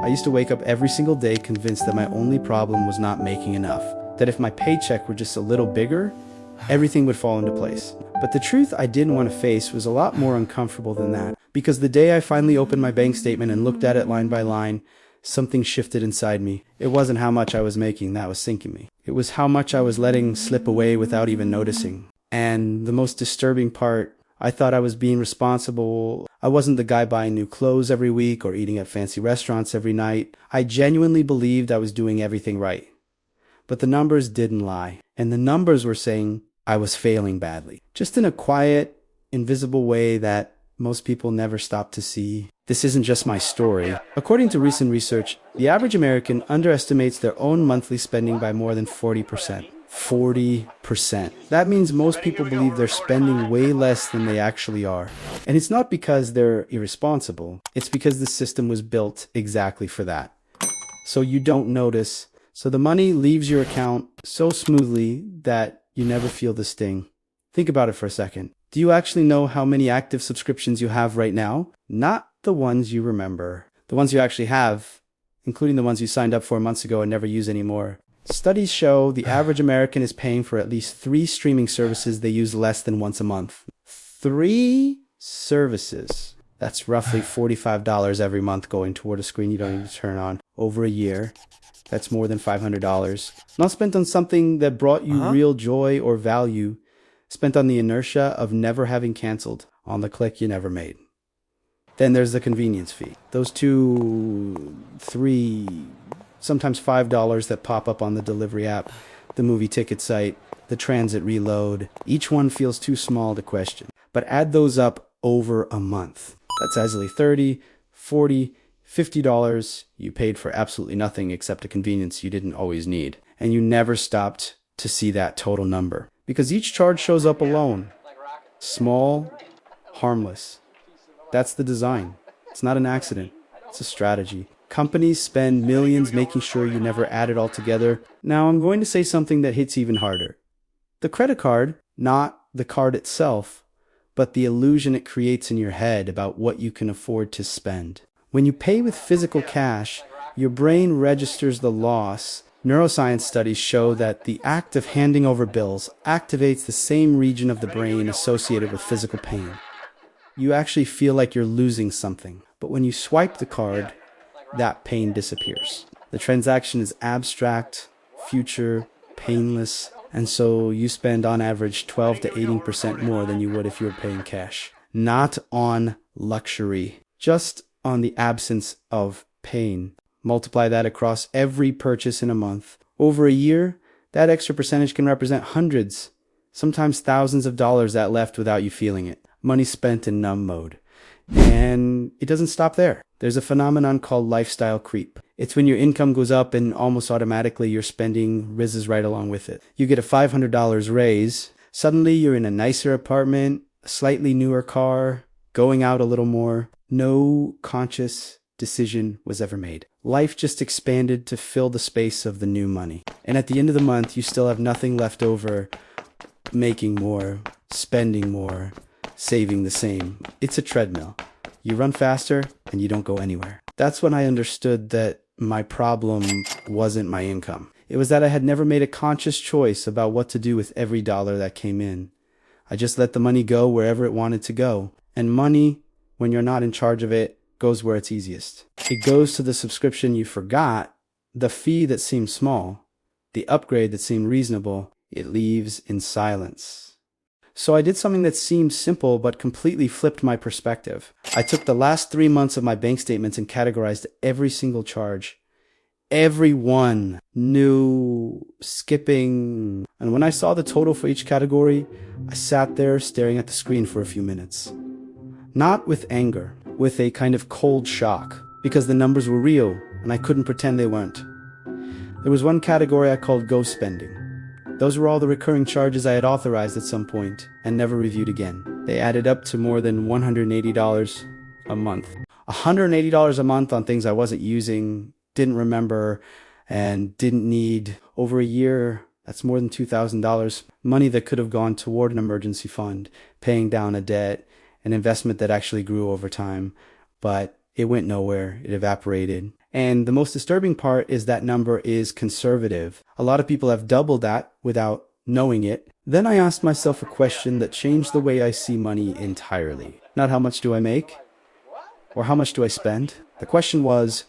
I used to wake up every single day convinced that my only problem was not making enough. That if my paycheck were just a little bigger, everything would fall into place. But the truth I didn't want to face was a lot more uncomfortable than that. Because the day I finally opened my bank statement and looked at it line by line, something shifted inside me. It wasn't how much I was making that was sinking me. It was how much I was letting slip away without even noticing. And the most disturbing part, I thought I was being responsible. I wasn't the guy buying new clothes every week or eating at fancy restaurants every night. I genuinely believed I was doing everything right. But the numbers didn't lie. And the numbers were saying I was failing badly. Just in a quiet, invisible way that most people never stop to see. This isn't just my story. According to recent research, the average American underestimates their own monthly spending by more than 40%. 40%. That means most people believe they're spending way less than they actually are. And it's not because they're irresponsible. It's because the system was built exactly for that. So you don't notice. So the money leaves your account so smoothly that you never feel the sting. Think about it for a second. Do you actually know how many active subscriptions you have right now? Not the ones you remember. The ones you actually have, including the ones you signed up for months ago and never use anymore. Studies show the average American is paying for at least 3 streaming services they use less than once a month. 3 services. That's roughly $45 every month going toward a screen you don't need to turn on. Over a year, that's more than $500. Not spent on something that brought you real joy or value. Spent on the inertia of never having canceled on the click you never made. Then there's the convenience fee. Those 2, 3, sometimes $5 that pop up on the delivery app, the movie ticket site, the transit reload. Each one feels too small to question. But add those up over a month. That's easily $30, $40, $50 you paid for absolutely nothing except a convenience you didn't always need. And you never stopped to see that total number. Because each charge shows up alone. Small, harmless. That's the design. It's not an accident. It's a strategy. Companies spend millions making sure you never add it all together. Now I'm going to say something that hits even harder. The credit card, not the card itself, but the illusion it creates in your head about what you can afford to spend. When you pay with physical cash, your brain registers the loss. Neuroscience studies show that the act of handing over bills activates the same region of the brain associated with physical pain. You actually feel like you're losing something. But when you swipe the card, that pain disappears. The transaction is abstract, future, painless, and so you spend on average 12 to 18% more than you would if you were paying cash. Not on luxury, just on the absence of pain. Multiply that across every purchase in a month. Over a year, that extra percentage can represent hundreds, sometimes thousands of dollars that left without you feeling it. Money spent in numb mode. And it doesn't stop there. There's a phenomenon called lifestyle creep. It's when your income goes up and almost automatically your spending rises right along with it. You get a $500 raise. Suddenly you're in a nicer apartment, a slightly newer car, going out a little more. No conscious decision was ever made. Life just expanded to fill the space of the new money. And at the end of the month, you still have nothing left over, making more, spending more, saving the same. It's a treadmill. You run faster and you don't go anywhere. That's when I understood that my problem wasn't my income. It was that I had never made a conscious choice about what to do with every dollar that came in. I just let the money go wherever it wanted to go. And money, when you're not in charge of it, goes where it's easiest. It goes to the subscription you forgot, the fee that seemed small, the upgrade that seemed reasonable. It leaves in silence. So I did something that seemed simple but completely flipped my perspective. I took the last 3 months of my bank statements and categorized every single charge. Every one. New, skipping. And when I saw the total for each category, I sat there staring at the screen for a few minutes. Not with anger, with a kind of cold shock, because the numbers were real and I couldn't pretend they weren't. There was one category I called ghost spending. Those were all the recurring charges I had authorized at some point and never reviewed again. They added up to more than $180 a month. $180 a month on things I wasn't using, didn't remember, and didn't need. Over a year, that's more than $2,000. Money that could have gone toward an emergency fund, paying down a debt, an investment that actually grew over time. But it went nowhere. It evaporated. And the most disturbing part is that number is conservative. A lot of people have doubled that without knowing it. Then I asked myself a question that changed the way I see money entirely. Not how much do I make or how much do I spend? The question was,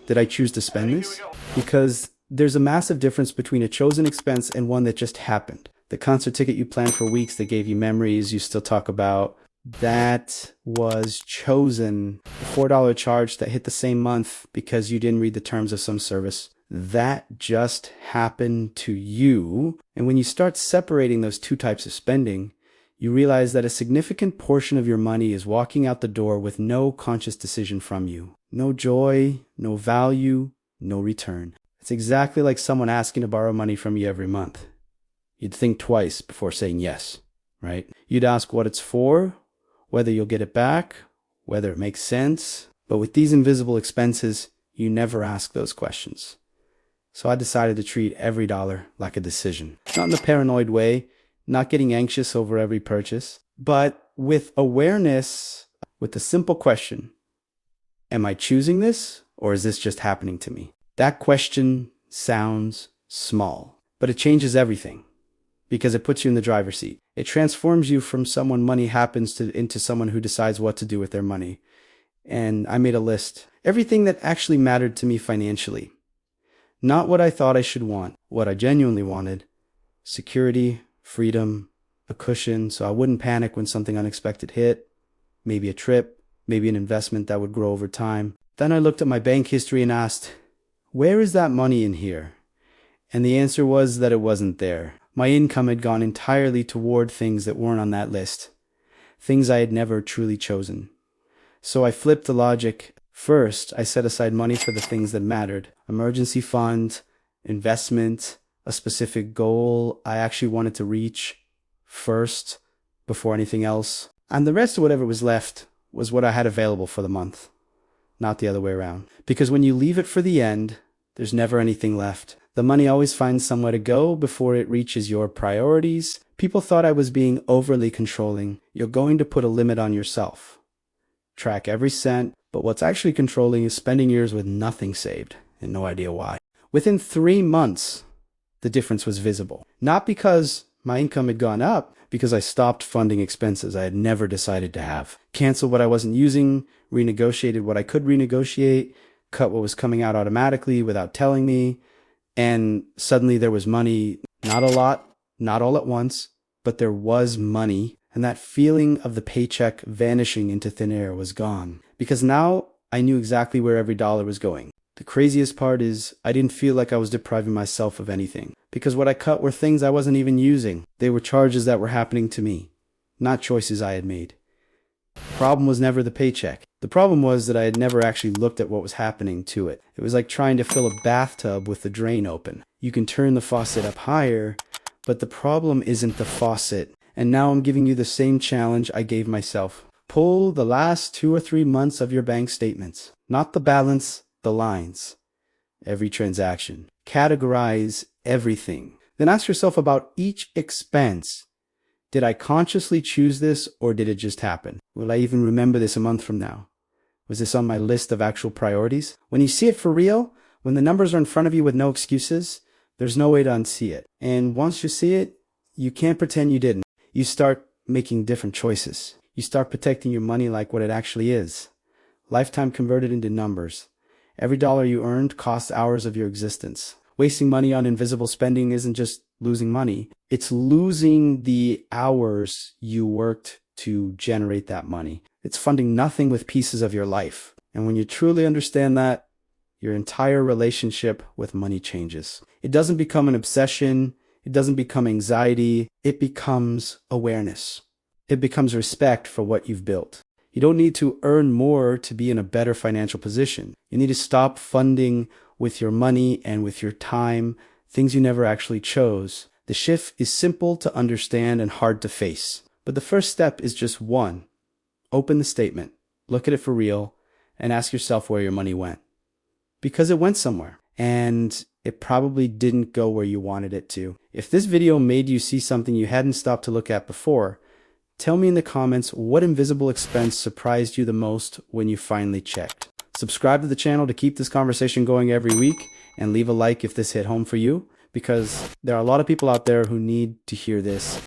did I choose to spend this? Because there's a massive difference between a chosen expense and one that just happened. The concert ticket you planned for weeks that gave you memories you still talk about, that was chosen. The $4 charge that hit the same month because you didn't read the terms of some service, that just happened to you. And when you start separating those two types of spending, you realize that a significant portion of your money is walking out the door with no conscious decision from you. No joy, no value, no return. It's exactly like someone asking to borrow money from you every month. You'd think twice before saying yes, right? You'd ask what it's for, whether you'll get it back, whether it makes sense. But with these invisible expenses, you never ask those questions. So I decided to treat every dollar like a decision. Not in a paranoid way, not getting anxious over every purchase, but with awareness, with the simple question, am I choosing this or is this just happening to me? That question sounds small, but it changes everything because it puts you in the driver's seat. It transforms you from someone money happens to into someone who decides what to do with their money. And I made a list. Everything that actually mattered to me financially. Not what I thought I should want, what I genuinely wanted. Security, freedom, a cushion so I wouldn't panic when something unexpected hit. Maybe a trip, maybe an investment that would grow over time. Then I looked at my bank history and asked, where is that money in here? And the answer was that it wasn't there. My income had gone entirely toward things that weren't on that list. Things I had never truly chosen. So I flipped the logic. First, I set aside money for the things that mattered. Emergency fund, investment, a specific goal I actually wanted to reach first before anything else. And the rest of whatever was left was what I had available for the month. Not the other way around. Because when you leave it for the end, there's never anything left. The money always finds somewhere to go before it reaches your priorities. People thought I was being overly controlling. You're going to put a limit on yourself. Track every cent, but what's actually controlling is spending years with nothing saved and no idea why. Within 3 months, the difference was visible. Not because my income had gone up, because I stopped funding expenses I had never decided to have. Canceled what I wasn't using, renegotiated what I could renegotiate, cut what was coming out automatically without telling me, and suddenly there was money, not a lot, not all at once, but there was money, and that feeling of the paycheck vanishing into thin air was gone. Because now I knew exactly where every dollar was going. The craziest part is I didn't feel like I was depriving myself of anything, because what I cut were things I wasn't even using. They were charges that were happening to me, not choices I had made. The problem was never the paycheck. The problem was that I had never actually looked at what was happening to it. It was like trying to fill a bathtub with the drain open. You can turn the faucet up higher, but the problem isn't the faucet. And now I'm giving you the same challenge I gave myself. Pull the last 2 or 3 months of your bank statements. Not the balance, the lines. Every transaction. Categorize everything. Then ask yourself about each expense. Did I consciously choose this or did it just happen? Will I even remember this a month from now? Was this on my list of actual priorities? When you see it for real, when the numbers are in front of you with no excuses, there's no way to unsee it. And once you see it, you can't pretend you didn't. You start making different choices. You start protecting your money like what it actually is. Lifetime converted into numbers. Every dollar you earned costs hours of your existence. Wasting money on invisible spending isn't just losing money. It's losing the hours you worked to generate that money. It's funding nothing with pieces of your life. And when you truly understand that, your entire relationship with money changes. It doesn't become an obsession. It doesn't become anxiety. It becomes awareness. It becomes respect for what you've built. You don't need to earn more to be in a better financial position. You need to stop funding with your money and with your time, things you never actually chose. The shift is simple to understand and hard to face. But the first step is just one. Open the statement, look at it for real, and ask yourself where your money went. Because it went somewhere, and it probably didn't go where you wanted it to. If this video made you see something you hadn't stopped to look at before, tell me in the comments what invisible expense surprised you the most when you finally checked. Subscribe to the channel to keep this conversation going every week, and leave a like if this hit home for you, because there are a lot of people out there who need to hear this.